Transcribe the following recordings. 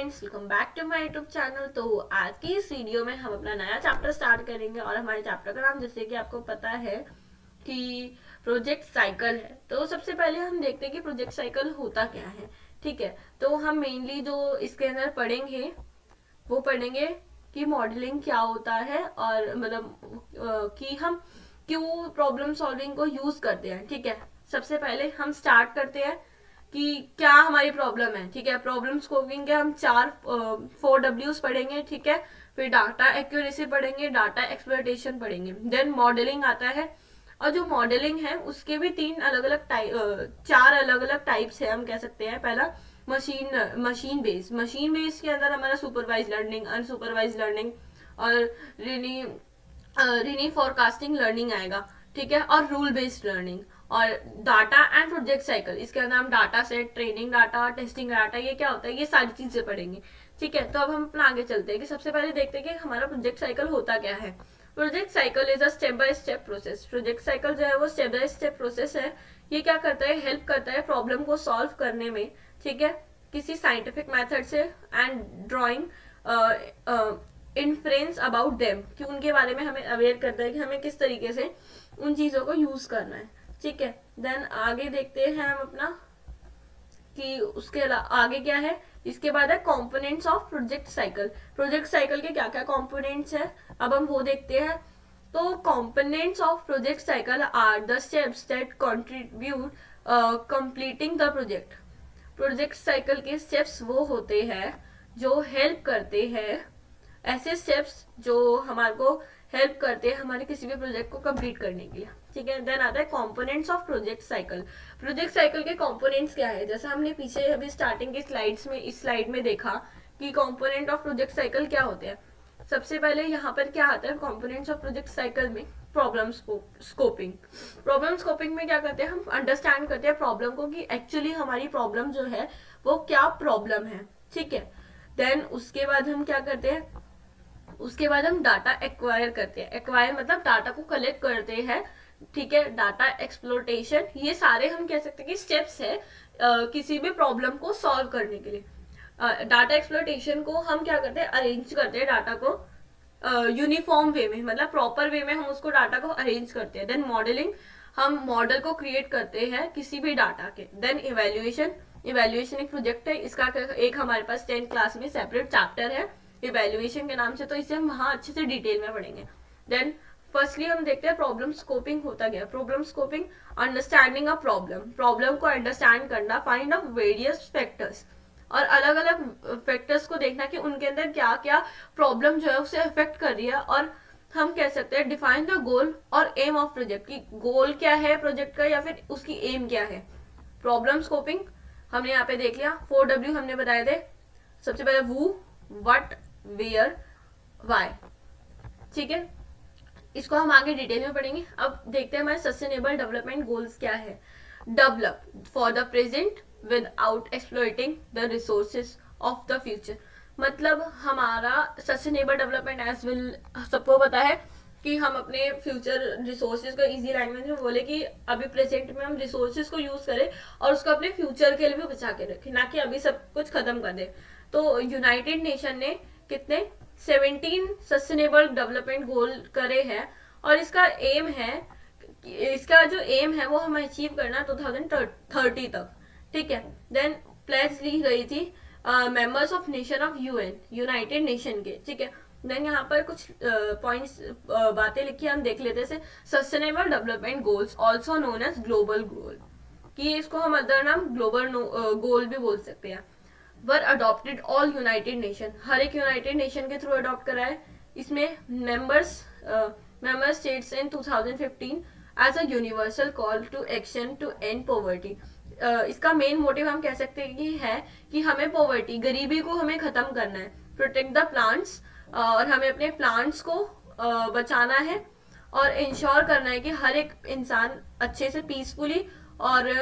Friends, welcome back to my YouTube channel. तो आज की इस वीडियो में हम अपना नया चैप्टर स्टार्ट करेंगे और हमारे चैप्टर का नाम जैसे कि आपको पता है कि प्रोजेक्ट साइकिल है। तो सबसे पहले हम देखते हैं कि प्रोजेक्ट साइकिल होता क्या है। ठीक है, तो हम मेनली जो इसके अंदर पढ़ेंगे वो पढ़ेंगे कि मॉडलिंग क्या होता है और मतलब कि हम क्यों प्रॉब्लम सॉल्विंग को यूज करते हैं। ठीक है, सबसे पहले हम स्टार्ट करते हैं कि क्या हमारी प्रॉब्लम है। ठीक है, प्रॉब्लम स्कोपिंग के हम 4 4 Ws पढ़ेंगे। ठीक है, फिर डाटा एक्यूरेसी पढ़ेंगे, डाटा एक्सप्लोइटेशन पढ़ेंगे, देन मॉडलिंग आता है। और जो मॉडलिंग है उसके भी 4 अलग अलग टाइप्स है, हम कह सकते हैं। पहला मशीन बेस्ड के अंदर हमारा सुपरवाइज लर्निंग, अनसुपरवाइज लर्निंग और रिनी रिनी फॉरकास्टिंग लर्निंग आएगा। ठीक है, और रूल बेस्ड लर्निंग और डाटा एंड प्रोजेक्ट साइकिल, इसके अंदर हम data set, training data, testing data, ये क्या होता है, ये सारी चीजें पढ़ेंगे। ठीक है, तो अब हम अपना आगे चलते हैं कि सबसे पहले देखते हैं कि हमारा प्रोजेक्ट साइकिल होता क्या है। Project cycle is a step by step process. Project cycle जो है वो स्टेप बाय स्टेप प्रोसेस है। ये क्या करता है, हेल्प करता है प्रॉब्लम को सॉल्व करने में। ठीक है, किसी साइंटिफिक मेथड से and drawing inference about them, कि उनके बारे में हमें अवेयर करता है कि हमें किस तरीके से उन चीजों को यूज करना है। ठीक है, देन आगे देखते हैं हम अपना कि उसके आगे क्या है। इसके बाद है components of project cycle. Project cycle के क्या क्या कंपोनेंट्स है, अब हम वो देखते हैं। तो components of project cycle are the steps that contribute completing the project. Project cycle के स्टेप्स वो होते हैं जो हेल्प करते हैं, ऐसे स्टेप्स जो हमारे को हेल्प करते हैं हमारे किसी भी प्रोजेक्ट को कंप्लीट करने के लिए। ठीक है, देन आता है components of project cycle. Project cycle के कंपोनेंट्स क्या है, जैसा हमने पीछे अभी स्टार्टिंग की स्लाइड्स में, इस स्लाइड में देखा कि कंपोनेंट ऑफ प्रोजेक्ट साइकिल क्या होते हैं। सबसे पहले यहाँ पर क्या आता है कंपोनेंट्स ऑफ प्रोजेक्ट साइकिल में, प्रॉब्लम स्कोपिंग। प्रॉब्लम स्कोपिंग में क्या करते हैं, हम अंडरस्टैंड करते हैं प्रॉब्लम को कि एक्चुअली हमारी प्रॉब्लम जो है वो क्या प्रॉब्लम है। ठीक है, देन उसके बाद हम क्या करते हैं, उसके बाद हम डाटा एक्वायर करते हैं। एक्वायर मतलब डाटा को कलेक्ट करते हैं। ठीक है, डाटा एक्सप्लोटेशन, ये सारे हम कह सकते हैं कि स्टेप्स है किसी भी प्रॉब्लम को सॉल्व करने के लिए। डाटा एक्सप्लोटेशन को हम क्या करते हैं, अरेंज करते हैं डाटा को यूनिफॉर्म वे में, मतलब प्रॉपर वे में हम उसको डाटा को अरेंज करते हैं। देन मॉडलिंग, हम मॉडल को क्रिएट करते हैं किसी भी डाटा के। देन इवेल्युएशन, इवेल्युएशन एक प्रोजेक्ट है, इसका एक हमारे पास 10th क्लास में सेपरेट चैप्टर है इवेल्युएशन के नाम से, तो इसे हम वहां अच्छे से डिटेल में पढ़ेंगे। देन फर्स्टली हम देखते हैं प्रॉब्लम स्कोपिंग होता गया। Problem scoping, understanding a problem, problem को अंडरस्टैंड करना, फाइंड आउट वेरियस फैक्टर्स, और अलग अलग फैक्टर्स को देखना कि उनके अंदर क्या क्या प्रॉब्लम जो है उसे अफेक्ट कर रही है। और हम कह सकते हैं डिफाइन द गोल और एम ऑफ प्रोजेक्ट, की गोल क्या है प्रोजेक्ट का या फिर उसकी एम क्या है। प्रॉब्लम स्कोपिंग हमने यहाँ पे देख लिया, 4W हमने बताए थे। सबसे पहले वू, व्हाट, वेयर, वाई। ठीक है, इसको हम आगे डिटेल में पढ़ेंगे। अब देखते हैं हमारे सस्टेनेबल डेवलपमेंट गोल्स क्या है। Develop for the present without exploiting the resources of the future. मतलब हमारा सस्टेनेबल डेवलपमेंट एज विल सबको पता है कि हम अपने फ्यूचर रिसोर्सेज को इजी लैंग्वेज में बोले कि अभी प्रेजेंट में हम रिसोर्सेज को यूज करें और उसको अपने फ्यूचर के लिए भी बचा के रखें, ना कि अभी सब कुछ खत्म कर दे। तो यूनाइटेड नेशन ने कितने 17 सस्टेनेबल डेवलपमेंट गोल करे हैं और इसका एम है, इसका जो एम है वो हमें अचीव करना 2030 तक। ठीक है, देन प्लेज ली गई थी members of nation of UN, United Nation के। ठीक है, देन यहाँ पर कुछ पॉइंट्स बातें लिखी हम देख लेते हैं। Sustainable development goals also known as global goal, कि इसको हम अदर नाम ग्लोबल गोल भी बोल सकते हैं। Were adopted all United Nation, हर एक यूनाइटेड नेशन के थ्रू अडॉप्ट करा है। इसमें member states in 2015 as a universal call to action to end poverty. इसका मेन मोटिव हम कह सकते हैं कि है कि हमें पॉवर्टी, गरीबी को हमें खत्म करना है। प्रोटेक्ट द प्लांट्स, और हमें अपने प्लांट्स को बचाना है और इंश्योर करना है कि हर एक इंसान अच्छे से पीसफुली और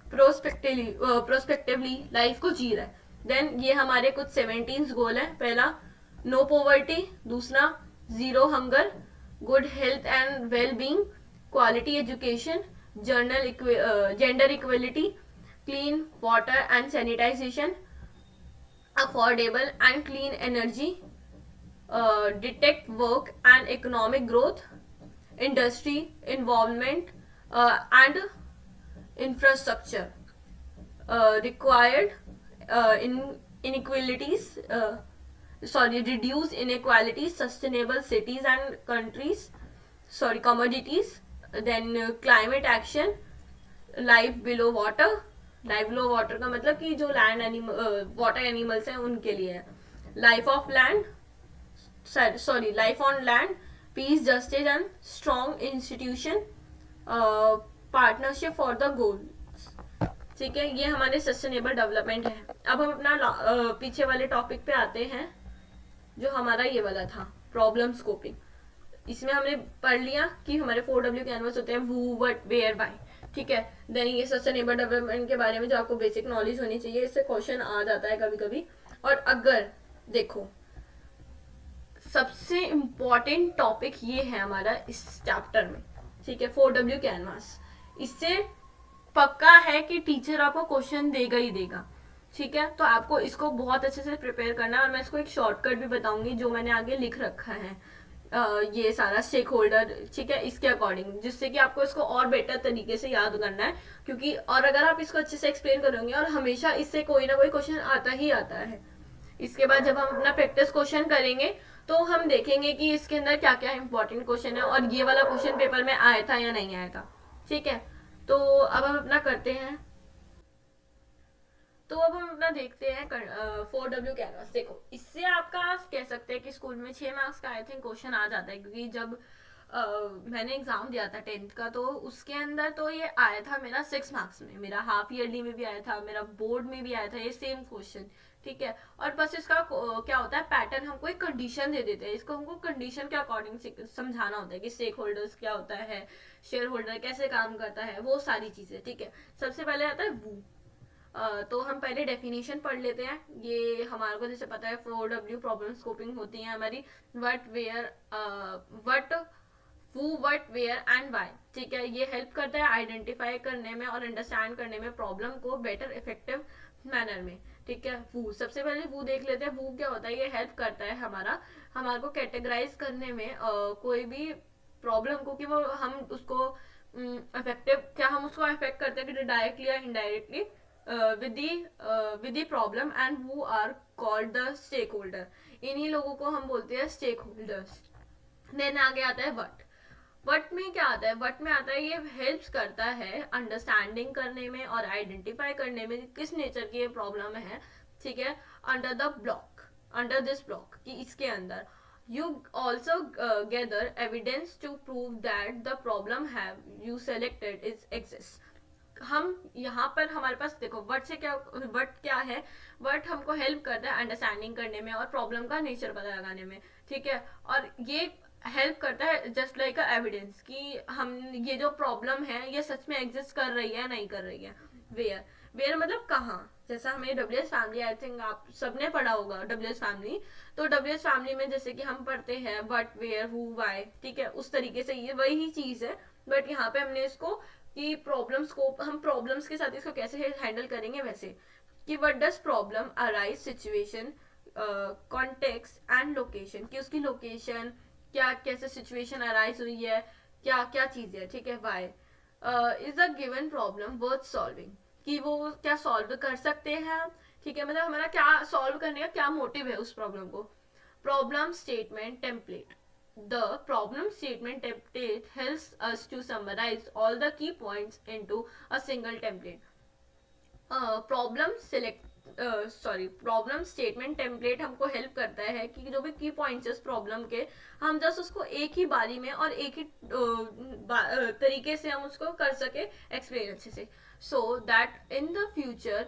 प्रोस्पेक्टिवली लाइफ को जी रहा है। देन ये हमारे कुछ 17 गोल है। पहला नो पॉवर्टी, दूसरा zero hunger, good health and well being, quality education, gender equality, clean water and sanitization, affordable and clean energy, detect work and economic growth, industry, involvement, and infrastructure required in inequalities. Reduce inequalities, sustainable cities and countries. Commodities. Then climate action, life below water. Life below water का मतलब कि जो land animal water animals हैं उनके लिए है. Life of land, life on land, peace, justice and strong institution, partnership for the goal. ठीक है, ये हमारे सस्टेनेबल डेवलपमेंट है. अब हम अपना पीछे वाले टॉपिक पे आते हैं जो हमारा ये वाला था, प्रॉब्लम स्कोपिंग. इसमें हमने पढ़ लिया कि हमारे 4W कैनवस होते हैं, वू, व्हाट, वेयर, व्हाई. ठीक है, देन ये सस्टेनेबल डेवलपमेंट के बारे में जो आपको बेसिक नॉलेज होनी चाहिए, इससे क्वेश्चन आ जाता है कभी कभी. और अगर देखो, सबसे इम्पोर्टेंट टॉपिक ये है हमारा इस चैप्टर में. ठीक है, 4W कैनवास. इससे पक्का है कि टीचर आपको क्वेश्चन देगा ही देगा. ठीक है, तो आपको इसको बहुत अच्छे से प्रिपेयर करना है. और मैं इसको एक शॉर्टकट भी बताऊंगी जो मैंने आगे लिख रखा है, ये सारा स्टेक होल्डर. ठीक है, इसके अकॉर्डिंग, जिससे कि आपको इसको और बेटर तरीके से याद करना है. क्योंकि और अगर आप इसको अच्छे से एक्सप्लेन करोगे, और हमेशा इससे कोई ना कोई क्वेश्चन आता ही आता है. इसके बाद जब हम अपना प्रैक्टिस क्वेश्चन करेंगे तो हम देखेंगे कि इसके अंदर क्या क्या इंपॉर्टेंट क्वेश्चन है और ये वाला क्वेश्चन पेपर में आया था या नहीं आया था. ठीक है, तो अब हम अपना करते हैं. तो अब हम अपना देखते हैं 4W कैनवास. देखो, इससे आपका कह सकते हैं कि स्कूल में 6 मार्क्स का आई थिंक क्वेश्चन आ जाता है. क्योंकि जब मैंने एग्जाम दिया था 10th का, तो उसके अंदर तो ये आया था मेरा 6 मार्क्स में. मेरा हाफ ईयरली में भी आया था, मेरा बोर्ड में भी आया था ये सेम क्वेश्चन. ठीक है, और बस इसका क्या होता है, पैटर्न हमको एक कंडीशन दे देते हैं. इसको हमको कंडीशन के अकॉर्डिंग समझाना होता है कि स्टेक होल्डर्स क्या होता है, शेयर होल्डर कैसे काम करता है, वो सारी चीजें. ठीक है, सबसे पहले आता है वू. तो हम पहले डेफिनेशन पढ़ लेते हैं. ये हमारे को जैसे पता है 4W प्रॉब्लम स्कोपिंग होती है हमारी. What, where, what, who, what, where and why. ठीक है, ये हेल्प करता है आइडेंटिफाई करने में और अंडरस्टैंड करने में प्रॉब्लम को बेटर इफेक्टिव मैनर में. ठीक है, वू. सबसे पहले वू देख लेते हैं. वू क्या होता है, ये हेल्प करता है हमारे को कैटेगराइज करने में कोई भी प्रॉब्लम को, कि वो हम उसको इफेक्टिव, क्या हम उसको अफेक्ट करते हैं कि डायरेक्टली या indirectly with the problem, and who are called the stakeholder. इन्हीं लोगों को हम बोलते हैं स्टेक होल्डर्स. देन आगे आता है वट. वट में क्या आता है, वट में आता है ये हेल्प्स करता है अंडरस्टैंडिंग करने में और आइडेंटिफाई करने में किस नेचर की ये प्रॉब्लम है. ठीक है, under the block, under this block, कि इसके अंदर you also gather evidence to prove that the problem have you selected is exists. हम यहाँ पर हमारे पास देखो, वर्ड से क्या, वर्ड क्या है, वर्ड हमको हेल्प करता है अंडरस्टैंडिंग करने में और प्रॉब्लम का नेचर पता लगाने में. ठीक है, और ये हेल्प करता है जस्ट लाइक अ एविडेंस, कि हम ये जो प्रॉब्लम है ये सच में एग्जिस्ट कर रही है नहीं कर रही है. वेयर, वेयर मतलब कहाँ. जैसा हमें डब्ल्यूएस फैमिली, आई थिंक आप सबने पढ़ा होगा डब्ल्यूएस फैमिली. तो डब्ल्यूएस फैमिली में जैसे कि हम पढ़ते हैं व्हाट, वेयर, हु, व्हाई. ठीक है, उस तरीके से ये वही चीज है, बट यहाँ पे हमने इसको कि प्रॉब्लम्स को, हम प्रॉब्लम्स के साथ इसको कैसे हैंडल करेंगे वैसे, कि what does problem arise, situation, context and location, कि उसकी लोकेशन क्या, कैसे सिचुएशन अराइज हुई है, क्या क्या चीज है. ठीक है, why is a given problem worth solving, कि वो क्या सॉल्व कर सकते हैं. ठीक है, मतलब हमारा क्या सॉल्व करने का क्या मोटिव है उस प्रॉब्लम को. Problem statement template. The problem statement template helps us to summarize all the key points into a single template. Problem statement template हमको हेल्प करता है कि जो भी की पॉइंट्स है प्रॉब्लम के, हम जस्ट उसको एक ही बारी में और एक ही तरीके से हम उसको कर सके एक्सप्लेन अच्छे से. So that in the future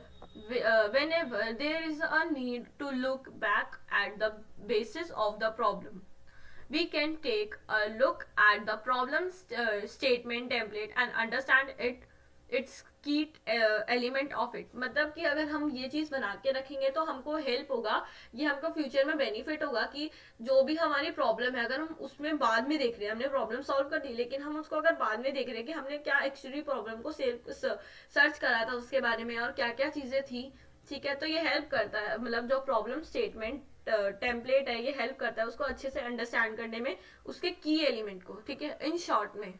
whenever there is a need to look back at the basis of the problem, we can take a look at the problem statement template and understand its key element of it. मतलब कि अगर हम ये चीज बना के रखेंगे तो हमको हेल्प होगा, ये हमको फ्यूचर में बेनिफिट होगा कि जो भी हमारी प्रॉब्लम है, अगर हम उसमें बाद में देख रहे हैं, हमने प्रॉब्लम सॉल्व कर दी लेकिन हम उसको अगर बाद में देख रहे हैं कि हमने क्या एक्चुअली प्रॉब्लम को सर्च करा था उसके बारे में और क्या क्या चीजें थी ठीक है, तो ये हेल्प करता है, मतलब जो प्रॉब्लम स्टेटमेंट टेम्पलेट है ये हेल्प करता है उसको अच्छे से अंडरस्टैंड करने में, उसके की एलिमेंट को, ठीक है, इन शॉर्ट में।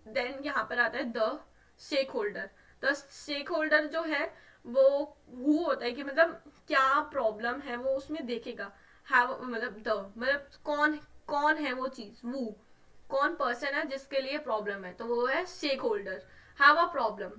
देन यहाँ पर आता है the stakeholder. The stakeholder जो है वो होता है कि मतलब क्या प्रॉब्लम है वो उसमें देखेगा। हैव मतलब द मतलब कौन कौन है वो चीज, वो कौन पर्सन है जिसके लिए प्रॉब्लम है, तो वो है stakeholder. Have a problem,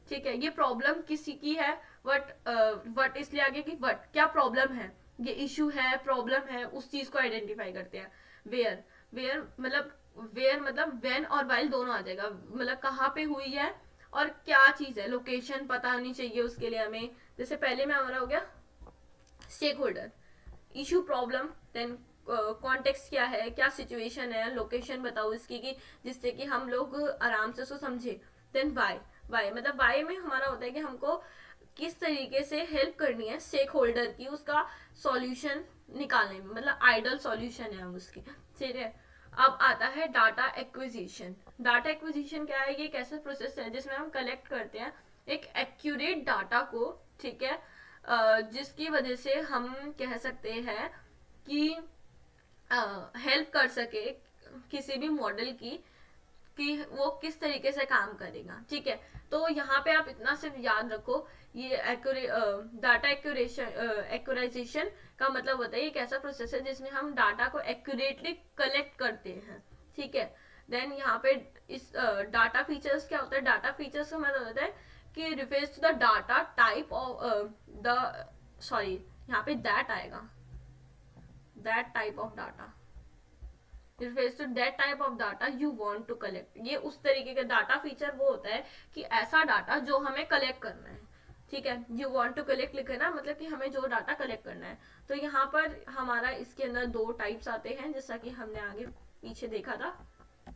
ठीक है, ये प्रॉब्लम किसी की है। वट इसलिए आगे कि वट क्या प्रॉब्लम है, ये इशू है, प्रॉब्लम है, उस चीज को आइडेंटिफाई करते हैं। वेयर वेयर मतलब वेन और वाइल दोनों आ जाएगा, मतलब कहाँ पे हुई है और क्या चीज है, लोकेशन पता होनी चाहिए उसके लिए हमें। जैसे पहले में हमारा हो गया stakeholder, issue, problem, then context क्या है, क्या सिचुएशन है, लोकेशन बताओ इसकी कि जिससे कि हम लोग आराम से उसको समझे। देन वाई, वाई मतलब वाई में हमारा होता है कि हमको किस तरीके से हेल्प करनी है स्टेक होल्डर की उसका सॉल्यूशन निकालने में, मतलब आइडल सॉल्यूशन है हम उसकी, ठीक है। अब आता है डाटा एक्विजिशन। डाटा एक्विजिशन क्या है, ये एक ऐसा प्रोसेस है जिसमें हम कलेक्ट करते हैं एक एक्यूरेट डाटा को, ठीक है, जिसकी वजह से हम कह सकते हैं कि हेल्प कर सके किसी भी मॉडल की कि वो किस तरीके से काम करेगा, ठीक है। तो यहाँ पे आप इतना सिर्फ याद रखो, ये डाटा एक्यूरेशन का मतलब होता है एक ऐसा प्रोसेस है जिसमें हम डाटा को एक्यूरेटली कलेक्ट करते हैं, ठीक है। देन यहाँ पे इस डाटा फीचर्स क्या होता है, डाटा फीचर्स का मतलब होता है कि refers to the data type of the sorry यहाँ पे दैट आएगा, that type of data refers to that type of data you want to collect। ये उस तरीके का डाटा फीचर वो होता है कि ऐसा डाटा जो हमें कलेक्ट करना है, ठीक है। यू वांट टू कलेक्ट लिखे ना, मतलब कि हमें जो डाटा कलेक्ट करना है। तो यहाँ पर हमारा इसके अंदर दो टाइप्स आते हैं जैसा कि हमने आगे पीछे देखा था।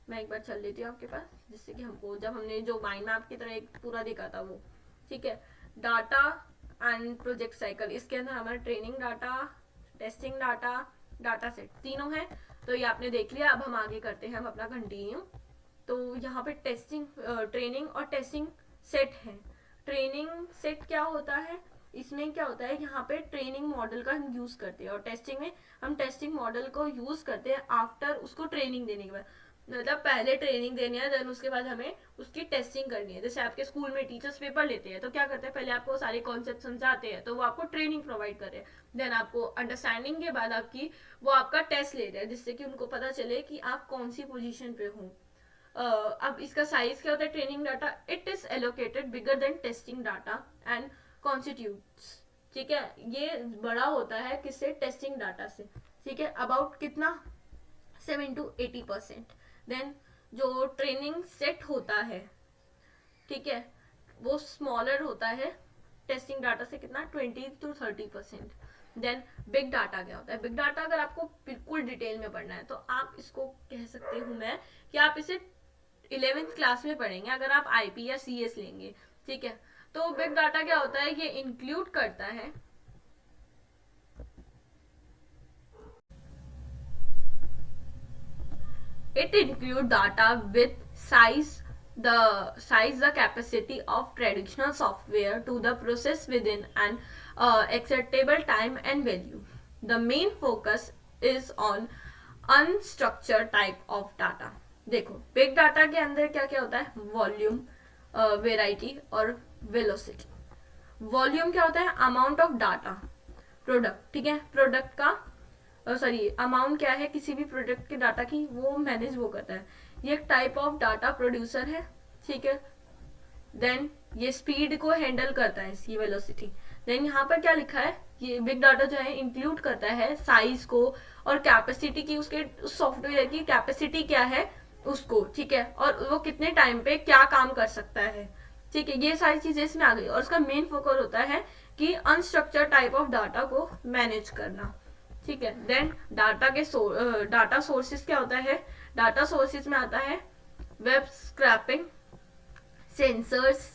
मैं एक बार चल लेती हूँ आपके पास, जिससे कि हमको जब हमने जो माइंड मैप की तरह एक पूरा देखा था वो, ठीक है। डाटा एंड प्रोजेक्ट साइकिल, इसके अंदर हमारा training data, testing data, data set तीनों है। तो ये आपने देख लिया, अब हम आगे करते हैं हम अपना कंटिन्यू। तो यहाँ पे टेस्टिंग, ट्रेनिंग और टेस्टिंग सेट है। ट्रेनिंग सेट क्या होता है, इसमें क्या होता है, यहाँ पे ट्रेनिंग मॉडल का हम यूज करते हैं और टेस्टिंग में हम टेस्टिंग मॉडल को यूज करते हैं आफ्टर उसको ट्रेनिंग देने के बाद। मतलब पहले ट्रेनिंग देनी है, देन उसके बाद हमें उसकी टेस्टिंग करनी है। जैसे आपके स्कूल में टीचर्स पेपर लेते हैं तो क्या करते हैं, पहले आपको सारे कॉन्सेप्ट समझाते हैं, तो वो आपको ट्रेनिंग प्रोवाइड कर रहे हैं। देन आपको अंडरस्टैंडिंग के बाद आपकी वो आपका टेस्ट ले रहे हैं जिससे कि उनको पता चले कि आप कौन सी पोजीशन पे हो। अब इसका साइज क्या होता है training data, it is allocated bigger than testing data and constitutes, ठीक है। ये बड़ा होता है किससे, टेस्टिंग डाटा से, ठीक है। अबाउट कितना, 7 to 80%। देन जो ट्रेनिंग सेट होता है, ठीक है, वो स्मॉलर होता है टेस्टिंग डाटा से, कितना, 20 to 30%। देन बिग डाटा क्या होता है, बिग डाटा अगर आपको बिल्कुल डिटेल में पढ़ना है तो आप इसको कह सकती हूँ मैं कि आप इसे 11th क्लास में पढ़ेंगे अगर आप आईपी या सीएस लेंगे, ठीक है। तो बिग डाटा क्या होता है, ये इंक्लूड करता है it include data with the capacity of traditional software to the process within an acceptable time and value. The main focus is on unstructured type of data। देखो बिग डाटा के अंदर क्या क्या होता है, वॉल्यूम, वेराइटी और velocity. Volume क्या होता है, अमाउंट ऑफ डाटा, प्रोडक्ट, ठीक है, प्रोडक्ट का सॉरी अमाउंट क्या है किसी भी प्रोडक्ट के डाटा की, वो मैनेज वो करता है। ये एक टाइप ऑफ डाटा प्रोड्यूसर है, ठीक है। देन ये स्पीड को हैंडल करता है, इसकी वेलोसिटी। देन यहाँ पर क्या लिखा है, ये बिग डाटा जो है इंक्लूड करता है साइज को और कैपेसिटी की, उसके सॉफ्टवेयर की कैपेसिटी क्या है उसको, ठीक है, और वो कितने टाइम पे क्या काम कर सकता है, ठीक है। ये सारी चीजें इसमें आ गई और उसका मेन फोकस होता है कि अनस्ट्रक्चर्ड टाइप ऑफ डाटा को मैनेज करना, ठीक है। देन डाटा के डाटा सोर्सेज क्या होता है, डाटा सोर्सेज में आता है web scraping, sensors,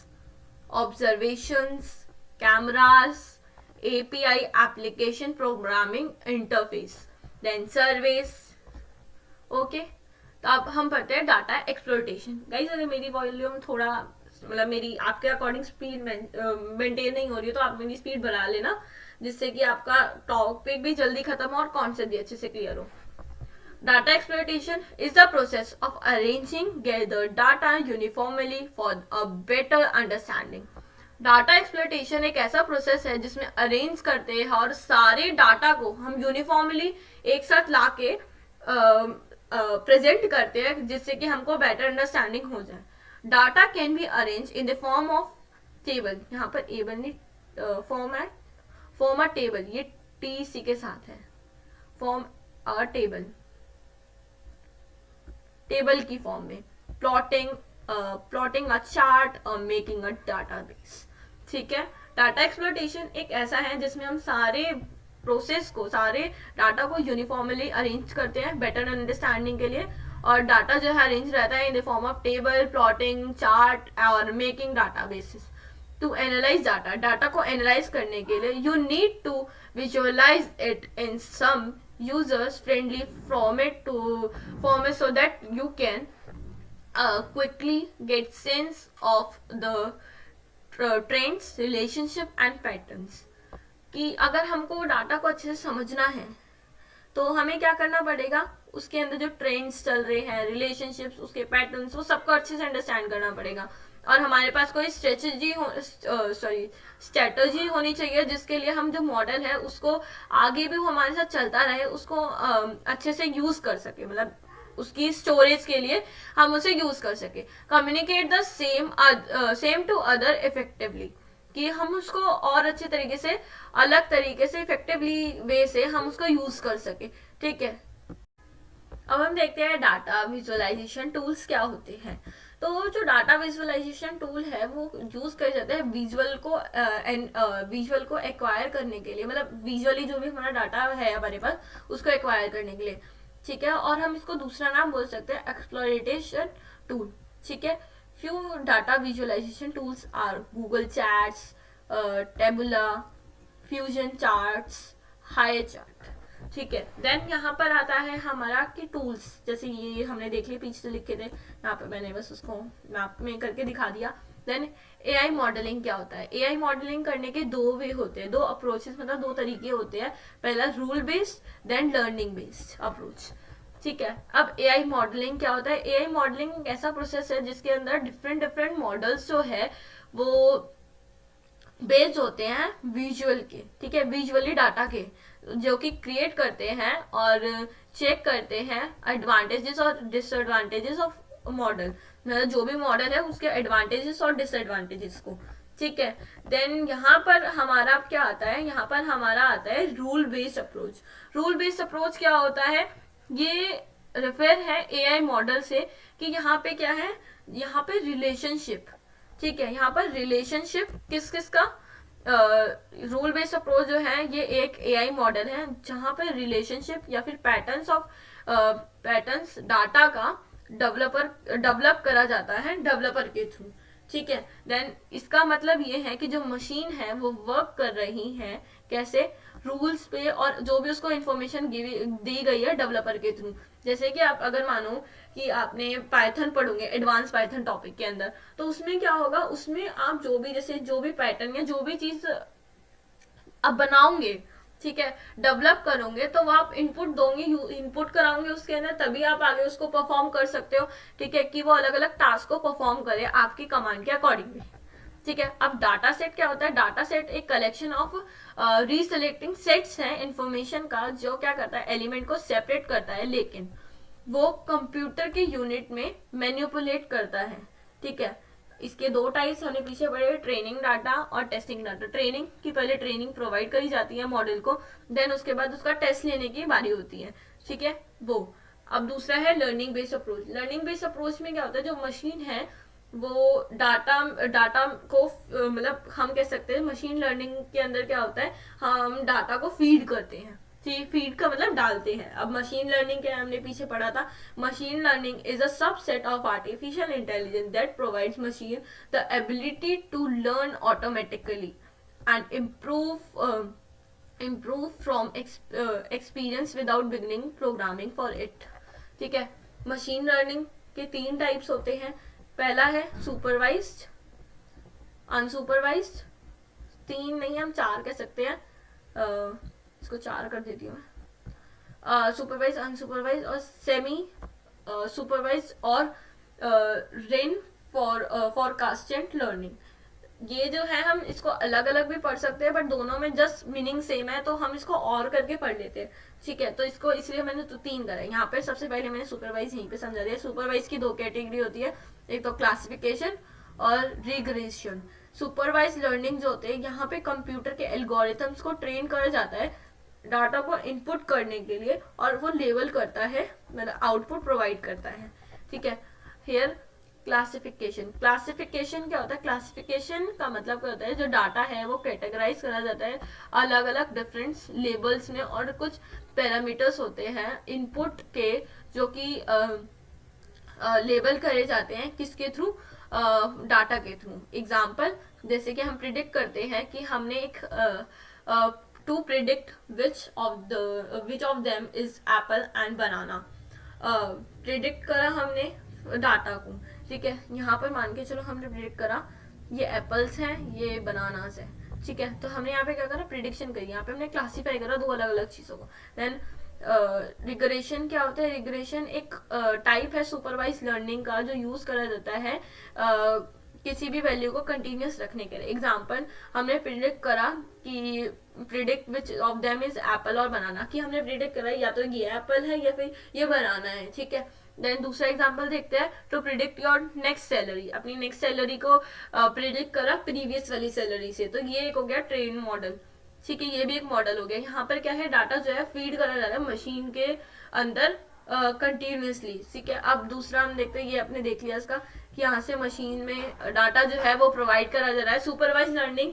observations, cameras, API application programming interface, then surveys, okay. तो अब हम पढ़ते हैं डाटा एक्सप्लोइटेशन। गाइस अगर मेरी वॉल्यूम थोड़ा मतलब मेरी आपके अकॉर्डिंग स्पीड मेंटेन नहीं हो रही है तो आप मेरी स्पीड बढ़ा लेना, जिससे कि आपका टॉपिक भी जल्दी खत्म हो और कॉन्सेप्ट भी अच्छे से क्लियर हो. Data exploitation is the process of arranging gathered data uniformly for a better understanding. Data exploitation एक ऐसा प्रोसेस है जिसमें अरेंज करते हैं और सारे डाटा को हम यूनिफॉर्मली एक साथ लाके प्रेजेंट करते हैं, जिससे कि हमको बेटर अंडरस्टैंडिंग हो जाए. Data can be arrange in the form of table. यहाँ पर एबल नहीं फॉर्म है, फॉर्म अ टेबल, ये टी सी के साथ है. फॉर्म अ टेबल, टेबल की फॉर्म में. प्लॉटिंग अ चार्ट और मेकिंग अ डाटाबेस. ठीक है. डाटा एक्सप्लोइटेशन एक ऐसा है जिसमें हम सारे प्रोसेस को, सारे डाटा को यूनिफॉर्मली अरेंज करते हैं बेटर अंडरस्टैंडिंग के लिए. और डाटा जो है अरेंज रहता है in the form of table, plotting, chart और making databases. To analyse data, data को एनालाइज करने के लिए you need to visualise it in some users friendly format so that you can quickly get sense of the trends, relationship and patterns. कि अगर हमको data को अच्छे से समझना है तो हमें क्या करना पड़ेगा, उसके अंदर जो ट्रेंड्स चल रहे हैं, रिलेशनशिप्स, उसके पैटर्न्स, वो सबको अच्छे से अंडरस्टैंड करना पड़ेगा. और हमारे पास कोई स्ट्रेटजी होनी चाहिए जिसके लिए हम जो मॉडल है उसको आगे भी वो हमारे साथ चलता रहे, उसको अच्छे से यूज कर सके, मतलब उसकी स्टोरेज के लिए हम उसे यूज कर सके. Communicate the same to other effectively, कि हम उसको और अच्छे तरीके से, अलग तरीके से, इफेक्टिवली वे से हम उसको यूज कर सके. ठीक है. अब हम देखते हैं डाटा विजुअलाइजेशन टूल्स क्या होते हैं. तो जो डाटा विजुअलाइजेशन टूल है वो यूज कर जाते हैं विजुअल को एक्वायर करने के लिए, मतलब विजुअली जो भी हमारा डाटा है हमारे पास उसको एक्वायर करने के लिए. ठीक है. और हम इसको दूसरा नाम बोल सकते हैं एक्सप्लोरेटेशन टूल. ठीक है. Few data visualisation tools are Google Charts, Tableau, Fusion Charts, High Chart. ठीक है. देन यहाँ पर आता है हमारा कि टूल्स, जैसे ये हमने देख लिया, पीछे से लिखे थे, यहाँ पे मैंने बस उसको मैप में करके दिखा दिया. देन एआई मॉडलिंग क्या होता है. एआई मॉडलिंग करने के दो वे होते हैं, दो अप्रोचेस, मतलब दो तरीके होते हैं. पहला rule based, then learning based approach. ठीक है. अब एआई मॉडलिंग क्या होता है. एआई मॉडलिंग एक ऐसा प्रोसेस है जिसके अंदर डिफरेंट मॉडल्स जो है वो बेस्ड होते हैं विजुअल के. ठीक है. विजुअली डाटा के, जो कि क्रिएट करते हैं और चेक करते हैं एडवांटेजेस और डिसएडवांटेजेस ऑफ मॉडल, मतलब जो भी मॉडल है उसके एडवांटेजेस और डिसएडवांटेजेस को. ठीक है. देन यहाँ पर हमारा क्या आता है, यहाँ पर हमारा आता है rule based approach. Rule based approach क्या होता है, ये रेफर है एआई मॉडल से कि यहाँ पे क्या है, यहाँ पे रिलेशनशिप. ठीक है. यहाँ पर रिलेशनशिप किस किस का, रूल बेस्ड अप्रोच जो है ये एक एआई मॉडल है जहां पर रिलेशनशिप या फिर पैटर्न्स डाटा का डेवलप करा जाता है डेवलपर के थ्रू. ठीक है. देन इसका मतलब ये है कि जो मशीन है वो वर्क कर रही है कैसे, रूल्स पे, और जो भी उसको इन्फॉर्मेशन दी गई है डेवलपर के थ्रू. जैसे कि आप अगर मानो कि आपने पाइथन पढ़ोगे एडवांस पाइथन टॉपिक के अंदर, तो उसमें क्या होगा, उसमें आप जो भी, जैसे जो भी पैटर्न या जो भी चीज आप बनाओगे, ठीक है, डेवलप करोगे, तो वो आप इनपुट दोगे, इनपुट कराओगे उसके अंदर, तभी आप आगे उसको परफॉर्म कर सकते हो. ठीक है. कि वो अलग अलग टास्क को परफॉर्म करे आपकी कमांड के अकॉर्डिंगली. ठीक है. अब डाटा सेट क्या होता है. डाटा सेट एक कलेक्शन ऑफ रीसेलेक्टिंग सेट्स है इंफॉर्मेशन का, जो क्या करता है, एलिमेंट को सेपरेट करता है, लेकिन वो कंप्यूटर के यूनिट में मैनिपुलेट करता है. ठीक है. इसके दो टाइप्स हमने पीछे पढ़े, ट्रेनिंग डाटा और टेस्टिंग डाटा. ट्रेनिंग की पहले ट्रेनिंग प्रोवाइड करी जाती है मॉडल को, देन उसके बाद उसका टेस्ट लेने की बारी होती है. ठीक है. वो अब दूसरा है learning based approach. Learning based approach में क्या होता है, जो मशीन है वो डाटा को, मतलब हम कह सकते हैं मशीन लर्निंग के अंदर क्या होता है, हम डाटा को फीड करते हैं. फीड का मतलब डालते हैं. अब मशीन लर्निंग क्या हमने पीछे पढ़ा था, machine learning is a subset of artificial intelligence that provides machine the ability to learn automatically and improve from experience without beginning programming for it. ठीक है. मशीन लर्निंग के तीन टाइप्स होते हैं. पहला है सुपरवाइज्ड, अनसुपरवाइज्ड, 3 नहीं हम 4 कह सकते हैं, इसको 4 कर देती हूँ मैं, सुपरवाइज, अनसुपरवाइज और सेमी सुपरवाइज और रेन फॉरकास्टेंट लर्निंग। ये जो है हम इसको अलग अलग भी पढ़ सकते हैं, बट दोनों में जस्ट मीनिंग सेम है, तो हम इसको और करके पढ़ लेते हैं, ठीक है। तो इसको इसलिए मैंने तो 3 करा है यहाँ पे। सबसे पहले मैंने सुपरवाइज यहीं पे समझा दिया। सुपरवाइज की 2 कैटेगरी होती है, एक तो क्लासिफिकेशन और रिग्रेशन। सुपरवाइज लर्निंग जो होते हैं, यहाँ पे कंप्यूटर के एल्गोरिथम्स को ट्रेन करा जाता है डाटा को इनपुट करने के लिए, और वो लेवल करता है, मतलब आउटपुट प्रोवाइड करता है, ठीक है। हियर क्लासिफिकेशन, क्लासिफिकेशन क्या होता है? क्लासिफिकेशन का मतलब क्या होता है, जो डाटा है वो कैटेगराइज करा जाता है अलग अलग डिफरेंट लेबल्स में, और कुछ पैरामीटर्स होते हैं इनपुट के जो कि लेबल करे जाते हैं किसके थ्रू? डाटा के थ्रू। एग्जाम्पल, जैसे कि हम प्रिडिक्ट करते हैं कि हमने एक to predict which of them is apple and banana, predict करा हमने डाटा को, ठीक है। यहाँ पर मान के चलो हमने प्रिडिक्ट करा ये एप्पल्स हैं, ये बनानास है, ठीक है। तो हमने यहाँ पे क्या करा? प्रिडिक्शन करी। यहाँ पे हमने क्लासीफाई करा 2 अलग अलग चीजों को। देन रिग्रेशन क्या होता है? रिग्रेशन एक टाइप है सुपरवाइज लर्निंग का, जो यूज करा जाता है किसी भी वैल्यू को कंटिन्यूस रखने के लिए। एग्जाम्पल, हमने प्रिडिक्ट करा कि predict which of them is Apple और बनाना, कि हमने प्रिडिक्ट करा या तो ये एप्पल है या फिर ये बनाना है, ठीक है। देन दूसरा एग्जांपल देखते हैं, to predict your next salary, अपनी नेक्स्ट सैलरी को प्रिडिक्ट करा प्रीवियस वाली सैलरी से, तो ये एक हो गया ट्रेन मॉडल, ठीक है। ये भी एक मॉडल हो गया। यहाँ पर क्या है? डाटा जो है फीड करा जा रहा है मशीन के अंदर कंटिन्यूसली, ठीक है। अब दूसरा हम देखते हैं, ये आपने देख लिया इसका, कि यहाँ से मशीन में डाटा जो है वो प्रोवाइड करा जा रहा है। सुपरवाइज लर्निंग,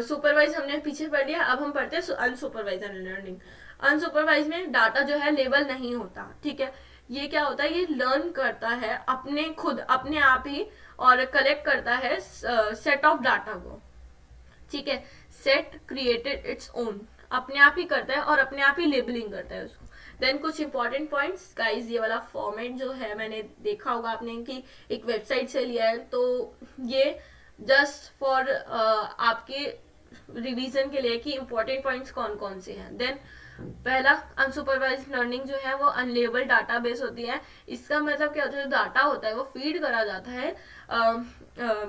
सुपरवाइज हमने पीछे पढ़ लिया, अब हम पढ़ते हैं अनसुपरवाइज लर्निंग। अनसुपरवाइज में डाटा जो है लेबल नहीं होता, ठीक है। ये क्या होता है? ये लर्न करता है अपने खुद, अपने आप ही, और कलेक्ट करता है सेट ऑफ डाटा को, ठीक है। सेट क्रिएटेड इट्स ओन, अपने आप ही करता है और अपने आप ही लेबलिंग करता है उसको। देन कुछ इंपॉर्टेंट पॉइंट्स गाइस, ये वाला फॉर्मेट जो है मैंने देखा होगा आपने कि एक वेबसाइट से लिया है, तो ये जस्ट फॉर आपके रिवीजन के लिए कि इंपॉर्टेंट पॉइंट्स कौन कौन से हैं। देन पहला, अनसुपरवाइज लर्निंग जो है वो अनलेबल डाटाबेस होती है। इसका मतलब क्या होता है? जो डाटा होता है वो फीड करा जाता है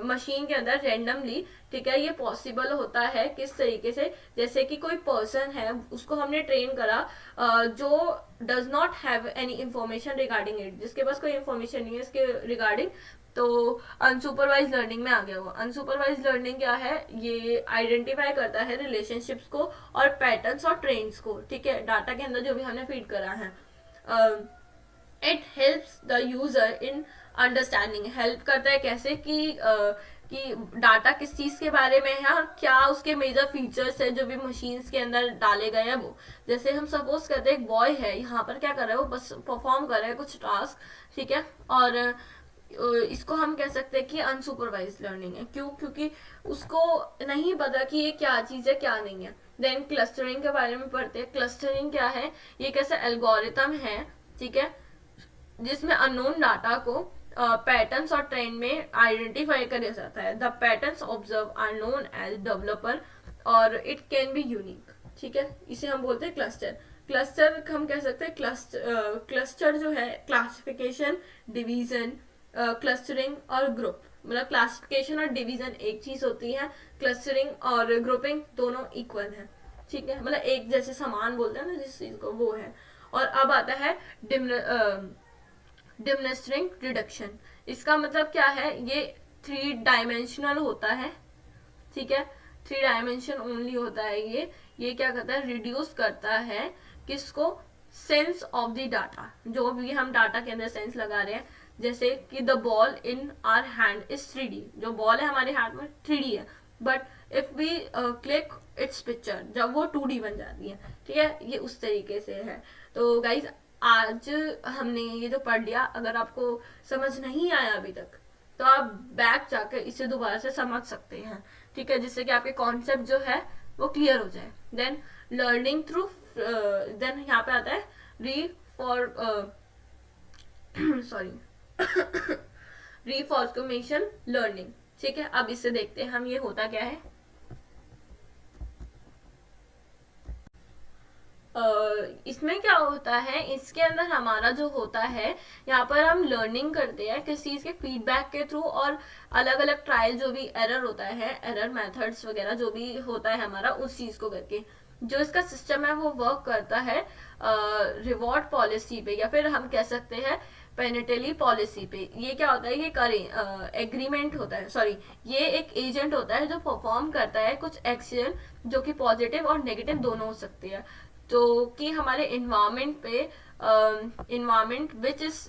मशीन के अंदर रेंडमली, ठीक है। ये पॉसिबल होता है किस तरीके से? जैसे कि कोई पर्सन है, उसको हमने ट्रेन करा जो does not have any information regarding it, जिसके पास कोई इंफॉर्मेशन नहीं है इसके रिगार्डिंग, तो अनसुपरवाइज लर्निंग में आ गया वो। अनसुपरवाइज लर्निंग क्या है? ये आइडेंटिफाई करता है रिलेशनशिप्स को और पैटर्न्स और ट्रेंड्स को, ठीक है, डाटा के अंदर जो भी हमने फीड करा है। It helps the user in understanding, help करता है कैसे कि डाटा किस चीज के बारे में है और क्या उसके मेजर फीचर्स है जो भी मशीन्स के अंदर डाले गए हैं वो। जैसे हम सपोज करते हैं एक बॉय है, यहाँ पर क्या कर रहा है? वो बस परफॉर्म कर रहा है कुछ टास्क, ठीक है, और इसको हम कह सकते हैं कि अनसुपरवाइज लर्निंग है। क्यों? क्योंकि उसको नहीं पता कि ये क्या चीज है क्या नहीं है। देन क्लस्टरिंग के बारे में पढ़ते हैं। क्लस्टरिंग क्या है? ये एक ऐसा एल्गोरिथम है, ठीक है, जिसमें अननोन डाटा को पैटर्न्स और ट्रेंड में आइडेंटिफाई किया जाता है। The patterns observe are known as developer और इट कैन बी यूनिक, ठीक है। इसे हम बोलते हैं क्लस्टर। क्लस्टर हम कह सकते हैं क्लस्टर जो है क्लासिफिकेशन, डिवीजन, क्लस्टरिंग और ग्रुप, मतलब क्लासिफिकेशन और डिवीजन एक चीज होती है, क्लस्टरिंग और ग्रुपिंग दोनों इक्वल है, ठीक है, मतलब एक जैसे समान बोलते हैं ना जिस चीज को, वो है। और अब आता है डिमनेस्टरिंग रिडक्शन। इसका मतलब क्या है? ये 3 डायमेंशनल होता है, ठीक है, 3 डायमेंशन ओनली होता है ये क्या करता है? रिड्यूस करता है किसको? सेंस ऑफ द डाटा, जो भी हम डाटा के अंदर सेंस लगा रहे हैं। जैसे कि the ball in our hand is 3D, जो बॉल है हमारे हाथ में 3D है, but if we click its picture, जब वो 2D बन जाती है, ठीक है। ये उस तरीके से है। तो गाइज आज हमने ये जो पढ़ लिया, अगर आपको समझ नहीं आया अभी तक तो आप बैक जाकर इसे दोबारा से समझ सकते हैं, ठीक है, जिससे कि आपके कॉन्सेप्ट जो है वो क्लियर हो जाए। देन लर्निंग थ्रू, देन यहाँ पे आता है रीफॉर्मेशन लर्निंग, ठीक है, अब इससे देखते हैं हम ये होता क्या है। इसमें क्या होता है, इसके अंदर हमारा जो होता है, यहाँ पर हम लर्निंग करते हैं किस चीज़ के, फीडबैक के थ्रू, और अलग अलग ट्रायल जो भी एरर होता है, एरर मेथड्स वगैरह जो भी होता है हमारा, उस चीज़ को करके जो इसका सिस्टम है वो वर्क करता है रिवॉर्ड पॉलिसी पे, या फिर हम कह सकते हैं पेनेटली पॉलिसी पे। ये क्या होता है, ये करें एग्रीमेंट होता है, सॉरी, ये एक एजेंट होता है जो परफॉर्म करता है कुछ एक्शन जो कि पॉजिटिव और नेगेटिव दोनों हो सकते हैं, तो कि हमारे इन्वायरमेंट पे, environment which is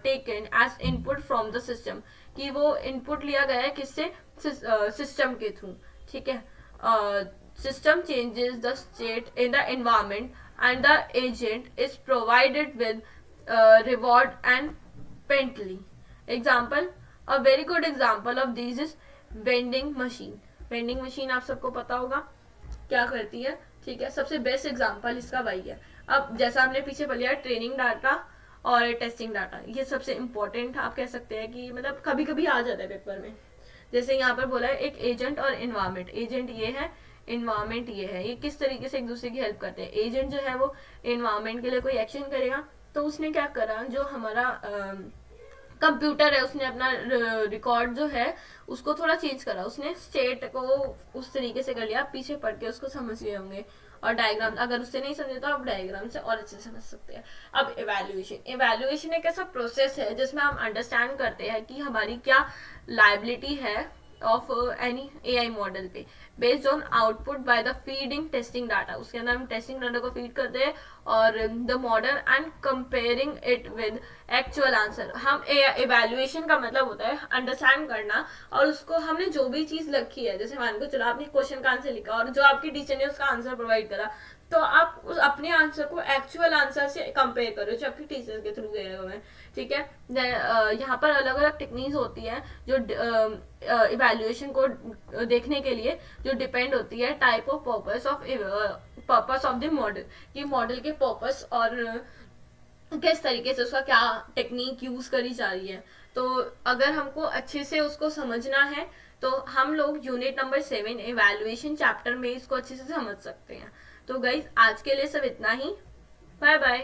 taken as input from the system, कि वो इनपुट लिया गया है किससे, सिस्टम के थ्रू, ठीक है। System changes the state in the environment and the agent is provided with reward and penalty. Example, a very good example of this is vending machine. Vending machine आप सबको पता होगा क्या करती है, ठीक है। सबसे बेस्ट एग्जांपल इसका वही है। अब जैसा हमने पीछे पढ़ लिया, ट्रेनिंग डाटा और टेस्टिंग डाटा, ये सबसे इम्पोर्टेंट आप कह सकते हैं कि मतलब कभी कभी आ जाता है पेपर में। जैसे यहाँ पर बोला है एक एजेंट और इन्वायरमेंट, एजेंट ये है, इन्वायरमेंट ये है, ये किस तरीके से एक दूसरे की हेल्प करते हैं। एजेंट जो है वो इन्वायरमेंट के लिए कोई एक्शन करेगा, तो उसने क्या करा, जो हमारा कंप्यूटर है उसने अपना रिकॉर्ड जो है उसको थोड़ा चेंज करा, उसने स्टेट को उस तरीके से कर लिया, आप पीछे पढ़ के उसको समझ लिए होंगे। और डायग्राम, अगर उससे नहीं समझे तो आप डायग्राम से और अच्छे से समझ सकते हैं। अब इवैल्यूएशन, इवैल्यूएशन एक ऐसा प्रोसेस है जिसमें हम अंडरस्टैंड करते हैं कि हमारी क्या लायबिलिटी है ऑफ एनी एआई मॉडल पे, based on output by the feeding testing data. उसके अंदर हम टेस्टिंग डाटा को फीड करते हैं और the model and comparing it with actual answer. हम इवैल्यूएशन का मतलब होता है अंडरस्टैंड करना, और उसको हमने जो भी चीज लिखी है, जैसे मान को चलो आपने क्वेश्चन का आंसर लिखा और जो आपकी टीचर ने उसका आंसर प्रोवाइड करा, तो आप उस अपने आंसर को एक्चुअल आंसर से कंपेयर करो जो आपकी टीचर के थ्रू गए हुए हैं, ठीक है। यहाँ पर अलग अलग टेक्निक्स होती है जो इवैल्यूएशन को देखने के लिए, जो डिपेंड होती है type of purpose of the model, कि मॉडल के पर्पस और किस तरीके से उसका क्या टेक्निक यूज करी जा रही है। तो अगर हमको अच्छे से उसको समझना है तो हम लोग यूनिट नंबर 7 इवैल्यूएशन चैप्टर में इसको अच्छे से समझ सकते हैं। तो गाइस आज के लिए सब इतना ही, बाय बाय।